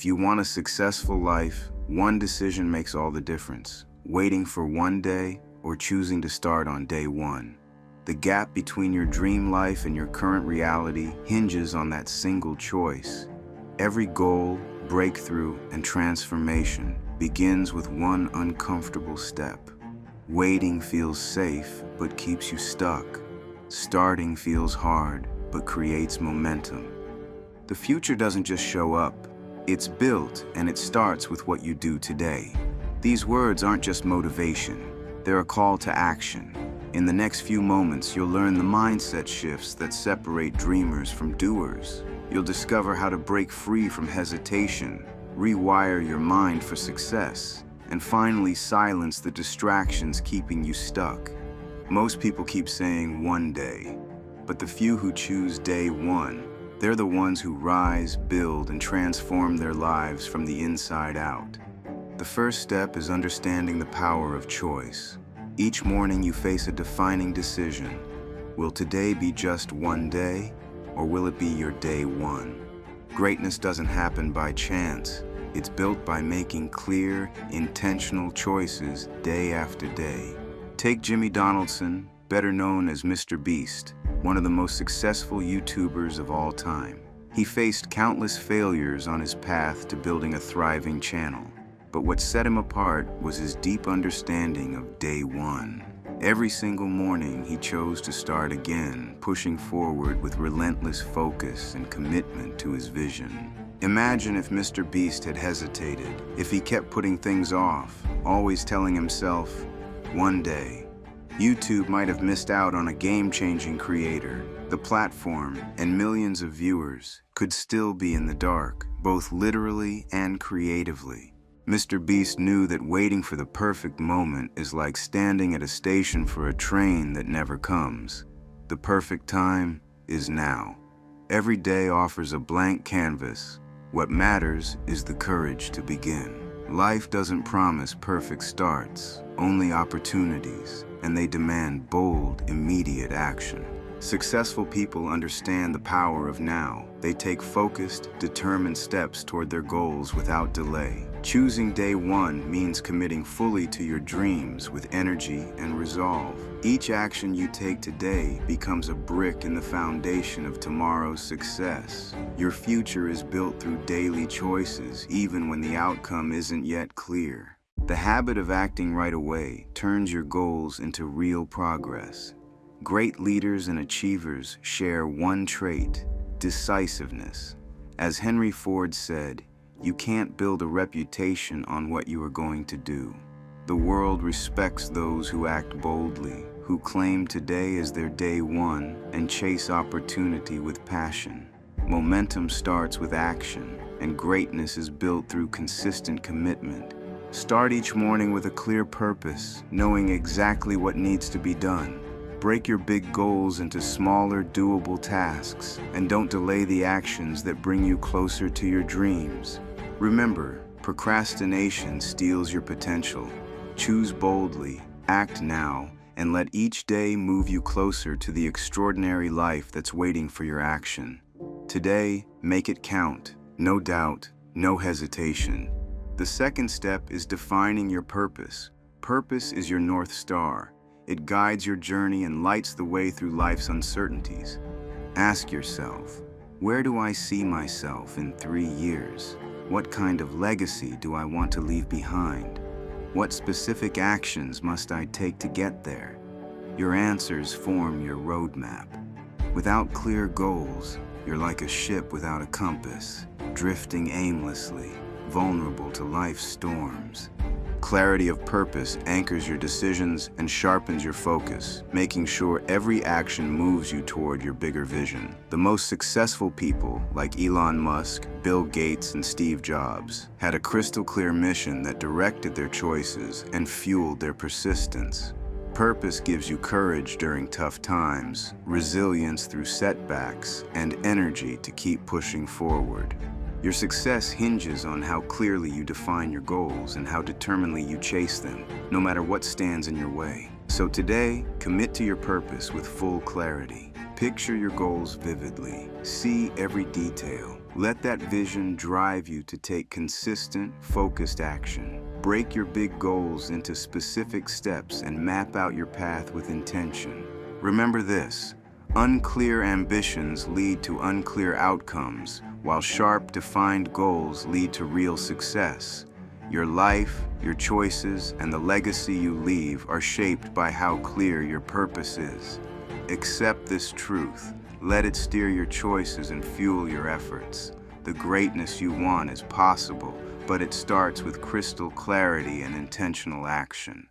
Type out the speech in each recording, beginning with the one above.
If you want a successful life, one decision makes all the difference. Waiting for one day or choosing to start on day one. The gap between your dream life and your current reality hinges on that single choice. Every goal, breakthrough, and transformation begins with one uncomfortable step. Waiting feels safe, but keeps you stuck. Starting feels hard, but creates momentum. The future doesn't just show up. It's built, and it starts with what you do today. These words aren't just motivation. They're a call to action. In the next few moments, you'll learn the mindset shifts that separate dreamers from doers. You'll discover how to break free from hesitation, rewire your mind for success, and finally silence the distractions keeping you stuck. Most people keep saying one day, but the few who choose day one, they're the ones who rise, build, and transform their lives from the inside out. The first step is understanding the power of choice. Each morning you face a defining decision. Will today be just one day, or will it be your day one? Greatness doesn't happen by chance. It's built by making clear, intentional choices day after day. Take Jimmy Donaldson, better known as Mr. Beast, one of the most successful YouTubers of all time. He faced countless failures on his path to building a thriving channel. But what set him apart was his deep understanding of day one. Every single morning, he chose to start again, pushing forward with relentless focus and commitment to his vision. Imagine if Mr. Beast had hesitated, if he kept putting things off, always telling himself, one day. YouTube might have missed out on a game-changing creator. The platform and millions of viewers could still be in the dark, both literally and creatively. Mr. Beast knew that waiting for the perfect moment is like standing at a station for a train that never comes. The perfect time is now. Every day offers a blank canvas. What matters is the courage to begin. Life doesn't promise perfect starts, only opportunities, and they demand bold, immediate action. Successful people understand the power of now. They take focused, determined steps toward their goals without delay. Choosing day one means committing fully to your dreams with energy and resolve. Each action you take today becomes a brick in the foundation of tomorrow's success. Your future is built through daily choices, even when the outcome isn't yet clear. The habit of acting right away turns your goals into real progress. Great leaders and achievers share one trait: decisiveness. As Henry Ford said, you can't build a reputation on what you are going to do. The world respects those who act boldly, who claim today as their day one and chase opportunity with passion. Momentum starts with action, and greatness is built through consistent commitment. Start each morning with a clear purpose, knowing exactly what needs to be done. Break your big goals into smaller, doable tasks, and don't delay the actions that bring you closer to your dreams. Remember, procrastination steals your potential. Choose boldly, act now, and let each day move you closer to the extraordinary life that's waiting for your action. Today, make it count. No doubt, no hesitation. The second step is defining your purpose. Purpose is your North Star. It guides your journey and lights the way through life's uncertainties. Ask yourself, where do I see myself in 3 years? What kind of legacy do I want to leave behind? What specific actions must I take to get there? Your answers form your roadmap. Without clear goals, you're like a ship without a compass, drifting aimlessly, vulnerable to life's storms. Clarity of purpose anchors your decisions and sharpens your focus, making sure every action moves you toward your bigger vision. The most successful people, like Elon Musk, Bill Gates, and Steve Jobs, had a crystal clear mission that directed their choices and fueled their persistence. Purpose gives you courage during tough times, resilience through setbacks, and energy to keep pushing forward. Your success hinges on how clearly you define your goals and how determinedly you chase them, no matter what stands in your way. So today, commit to your purpose with full clarity. Picture your goals vividly. See every detail. Let that vision drive you to take consistent, focused action. Break your big goals into specific steps and map out your path with intention. Remember this: unclear ambitions lead to unclear outcomes, while sharp, defined goals lead to real success. Your life, your choices, and the legacy you leave are shaped by how clear your purpose is. Accept this truth. Let it steer your choices and fuel your efforts. The greatness you want is possible, but it starts with crystal clarity and intentional action.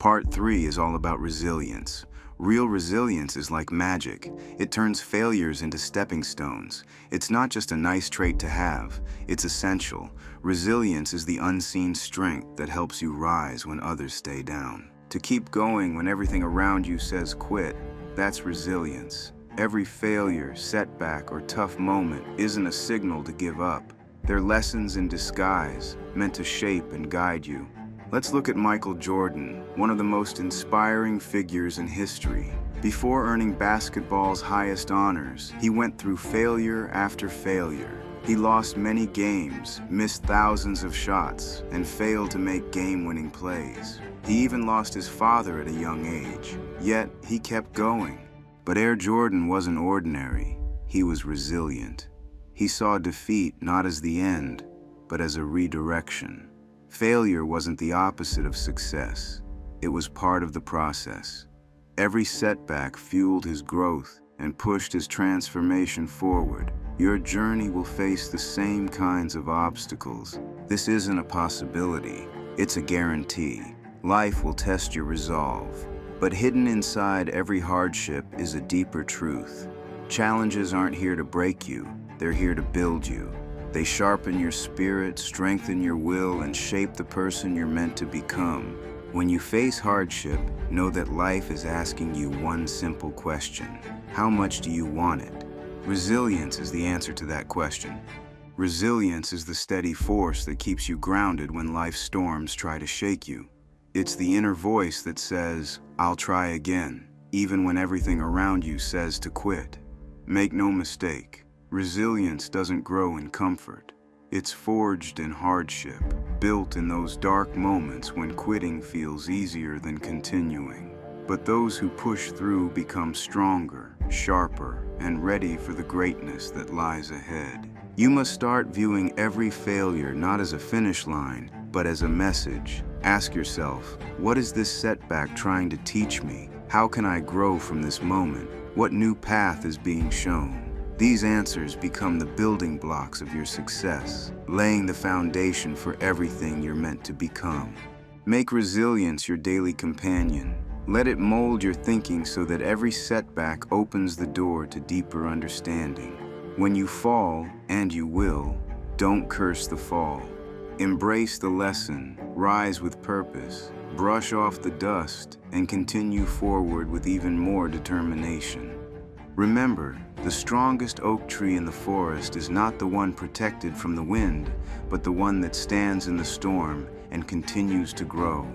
Part 3 is all about resilience. Real resilience is like magic. It turns failures into stepping stones. It's not just a nice trait to have, it's essential. Resilience is the unseen strength that helps you rise when others stay down. To keep going when everything around you says quit, that's resilience. Every failure, setback, or tough moment isn't a signal to give up. They're lessons in disguise, meant to shape and guide you. Let's look at Michael Jordan, one of the most inspiring figures in history. Before earning basketball's highest honors, he went through failure after failure. He lost many games, missed thousands of shots, and failed to make game-winning plays. He even lost his father at a young age, yet he kept going. But Air Jordan wasn't ordinary. He was resilient. He saw defeat not as the end, but as a redirection. Failure wasn't the opposite of success. It was part of the process. Every setback fueled his growth and pushed his transformation forward. Your journey will face the same kinds of obstacles. This isn't a possibility, it's a guarantee. Life will test your resolve. But hidden inside every hardship is a deeper truth. Challenges aren't here to break you, they're here to build you. They sharpen your spirit, strengthen your will, and shape the person you're meant to become. When you face hardship, know that life is asking you one simple question: how much do you want it? Resilience is the answer to that question. Resilience is the steady force that keeps you grounded when life's storms try to shake you. It's the inner voice that says, "I'll try again," even when everything around you says to quit. Make no mistake, resilience doesn't grow in comfort. It's forged in hardship, built in those dark moments when quitting feels easier than continuing. But those who push through become stronger, sharper, and ready for the greatness that lies ahead. You must start viewing every failure not as a finish line, but as a message. Ask yourself, what is this setback trying to teach me? How can I grow from this moment? What new path is being shown? These answers become the building blocks of your success, laying the foundation for everything you're meant to become. Make resilience your daily companion. Let it mold your thinking so that every setback opens the door to deeper understanding. When you fall, and you will, don't curse the fall. Embrace the lesson, rise with purpose, brush off the dust, and continue forward with even more determination. Remember, the strongest oak tree in the forest is not the one protected from the wind, but the one that stands in the storm and continues to grow.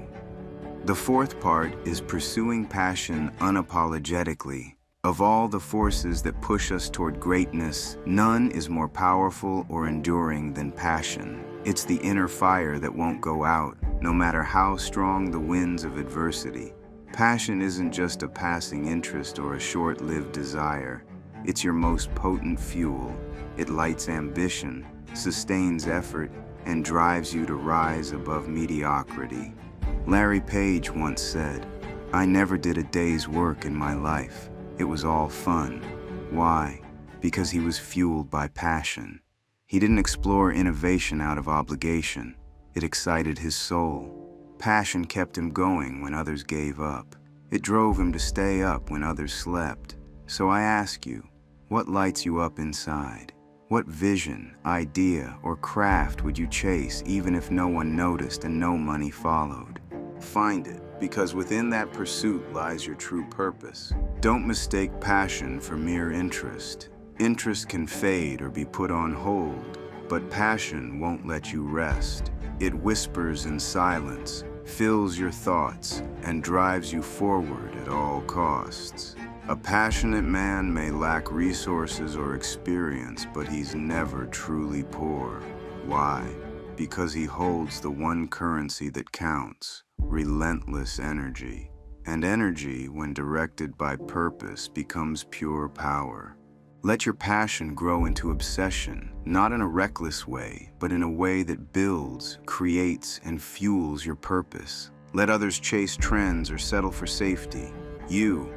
The fourth part is pursuing passion unapologetically. Of all the forces that push us toward greatness, none is more powerful or enduring than passion. It's the inner fire that won't go out, no matter how strong the winds of adversity. Passion isn't just a passing interest or a short-lived desire. It's your most potent fuel. It lights ambition, sustains effort, and drives you to rise above mediocrity. Larry Page once said, "I never did a day's work in my life. It was all fun." Why? Because he was fueled by passion. He didn't explore innovation out of obligation. It excited his soul. Passion kept him going when others gave up. It drove him to stay up when others slept. So I ask you, what lights you up inside? What vision, idea, or craft would you chase even if no one noticed and no money followed? Find it, because within that pursuit lies your true purpose. Don't mistake passion for mere interest. Interest can fade or be put on hold, but passion won't let you rest. It whispers in silence, fills your thoughts, and drives you forward at all costs. A passionate man may lack resources or experience, but he's never truly poor. Why? Because he holds the one currency that counts: relentless energy. And energy, when directed by purpose, becomes pure power. Let your passion grow into obsession, not in a reckless way, but in a way that builds, creates, and fuels your purpose. Let others chase trends or settle for safety. You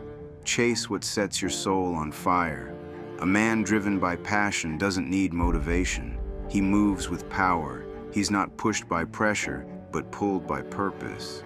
chase what sets your soul on fire. A man driven by passion doesn't need motivation. He moves with power. He's not pushed by pressure, but pulled by purpose.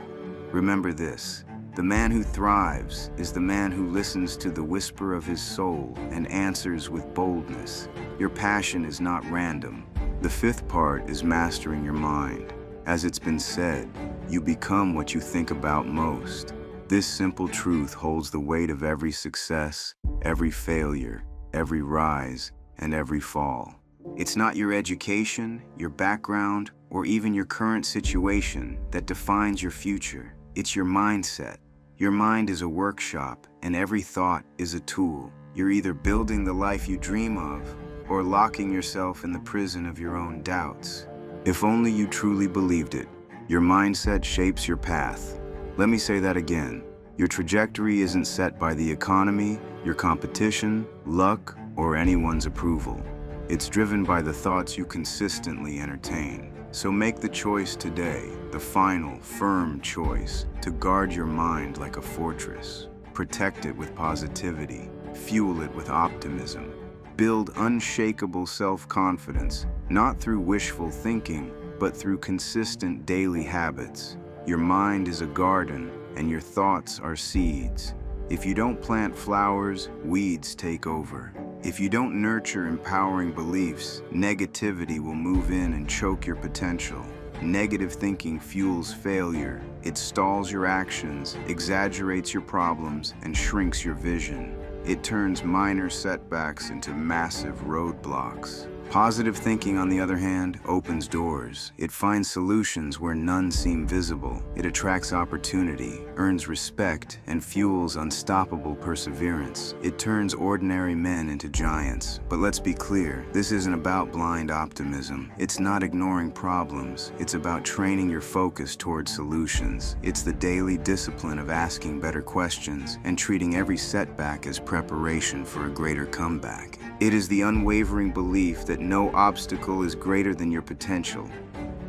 Remember this: the man who thrives is the man who listens to the whisper of his soul and answers with boldness. Your passion is not random. The fifth part is mastering your mind. As it's been said, you become what you think about most. This simple truth holds the weight of every success, every failure, every rise, and every fall. It's not your education, your background, or even your current situation that defines your future. It's your mindset. Your mind is a workshop, and every thought is a tool. You're either building the life you dream of, or locking yourself in the prison of your own doubts. If only you truly believed it. Your mindset shapes your path. Let me say that again. Your trajectory isn't set by the economy, your competition, luck, or anyone's approval. It's driven by the thoughts you consistently entertain. So make the choice today, the final, firm choice, to guard your mind like a fortress. Protect it with positivity. Fuel it with optimism. Build unshakable self-confidence, not through wishful thinking, but through consistent daily habits. Your mind is a garden, and your thoughts are seeds. If you don't plant flowers, weeds take over. If you don't nurture empowering beliefs, negativity will move in and choke your potential. Negative thinking fuels failure. It stalls your actions, exaggerates your problems, and shrinks your vision. It turns minor setbacks into massive roadblocks. Positive thinking, on the other hand, opens doors. It finds solutions where none seem visible. It attracts opportunity, earns respect, and fuels unstoppable perseverance. It turns ordinary men into giants. But let's be clear, this isn't about blind optimism. It's not ignoring problems. It's about training your focus toward solutions. It's the daily discipline of asking better questions and treating every setback as preparation for a greater comeback. It is the unwavering belief that no obstacle is greater than your potential.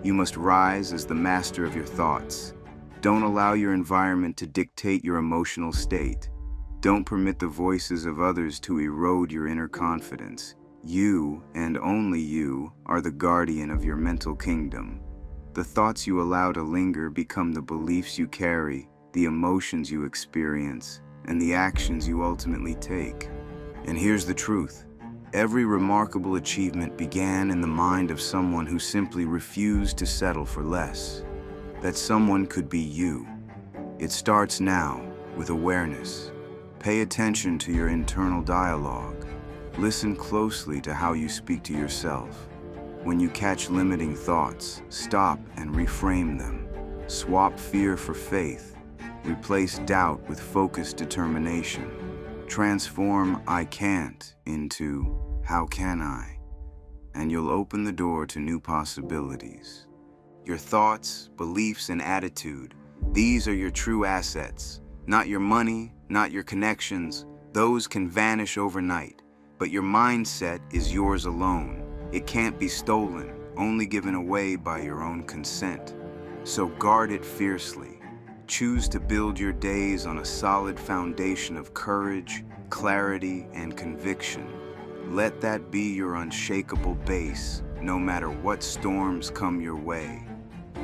You must rise as the master of your thoughts. Don't allow your environment to dictate your emotional state. Don't permit the voices of others to erode your inner confidence. You, and only you, are the guardian of your mental kingdom. The thoughts you allow to linger become the beliefs you carry, the emotions you experience, and the actions you ultimately take. And here's the truth. Every remarkable achievement began in the mind of someone who simply refused to settle for less. That someone could be you. It starts now with awareness. Pay attention to your internal dialogue. Listen closely to how you speak to yourself. When you catch limiting thoughts, stop and reframe them. Swap fear for faith. Replace doubt with focused determination. Transform "I can't" into "How can I?" And you'll open the door to new possibilities. Your thoughts, beliefs, and attitude, these are your true assets. Not your money, not your connections. Those can vanish overnight. But your mindset is yours alone. It can't be stolen, only given away by your own consent. So guard it fiercely. Choose to build your days on a solid foundation of courage, clarity, and conviction. Let that be your unshakable base, no matter what storms come your way.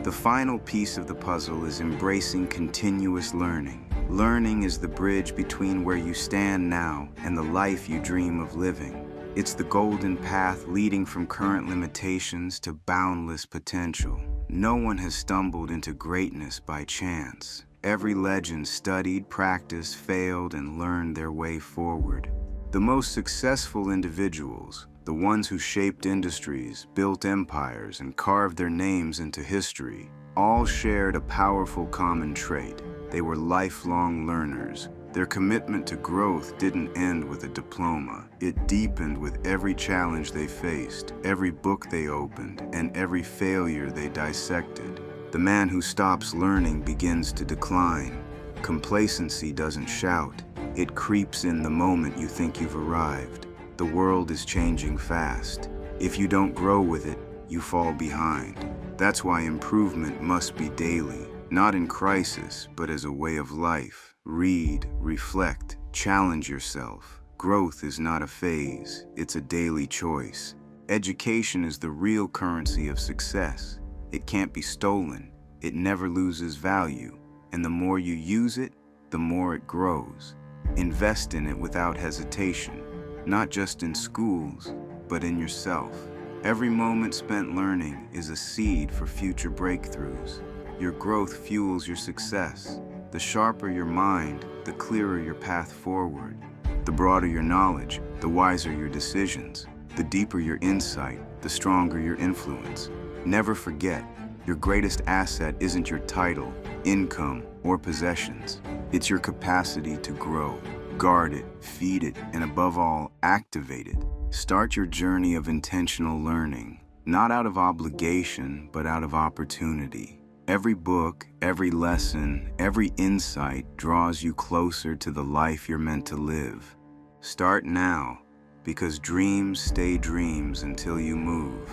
The final piece of the puzzle is embracing continuous learning. Learning is the bridge between where you stand now and the life you dream of living. It's the golden path leading from current limitations to boundless potential. No one has stumbled into greatness by chance. Every legend studied, practiced, failed, and learned their way forward. The most successful individuals, the ones who shaped industries, built empires, and carved their names into history, all shared a powerful common trait. They were lifelong learners. Their Their commitment to growth didn't end with a diploma. It deepened with every challenge they faced, every book they opened, and every failure they dissected. The man who stops learning begins to decline. Complacency doesn't shout. It creeps in the moment you think you've arrived. The world is changing fast. If you don't grow with it, you fall behind. That's why improvement must be daily, not in crisis, but as a way of life. Read, reflect, challenge yourself. Growth is not a phase, it's a daily choice. Education is the real currency of success. It can't be stolen. It never loses value. And the more you use it, the more it grows. Invest in it without hesitation, not just in schools, but in yourself. Every moment spent learning is a seed for future breakthroughs. Your growth fuels your success. The sharper your mind, the clearer your path forward. The broader your knowledge, the wiser your decisions. The deeper your insight, the stronger your influence. Never forget, your greatest asset isn't your title, income, or possessions. It's your capacity to grow. Guard it, feed it, and above all, activate it. Start your journey of intentional learning, not out of obligation, but out of opportunity. Every book, every lesson, every insight draws you closer to the life you're meant to live. Start now, because dreams stay dreams until you move.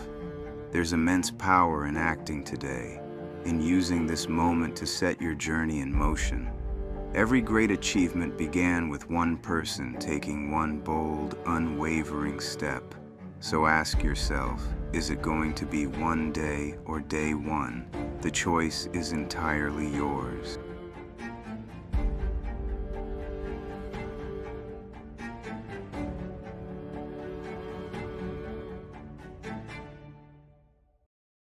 There's immense power in acting today, in using this moment to set your journey in motion. Every great achievement began with one person taking one bold, unwavering step. So ask yourself, is it going to be one day or day one? The choice is entirely yours.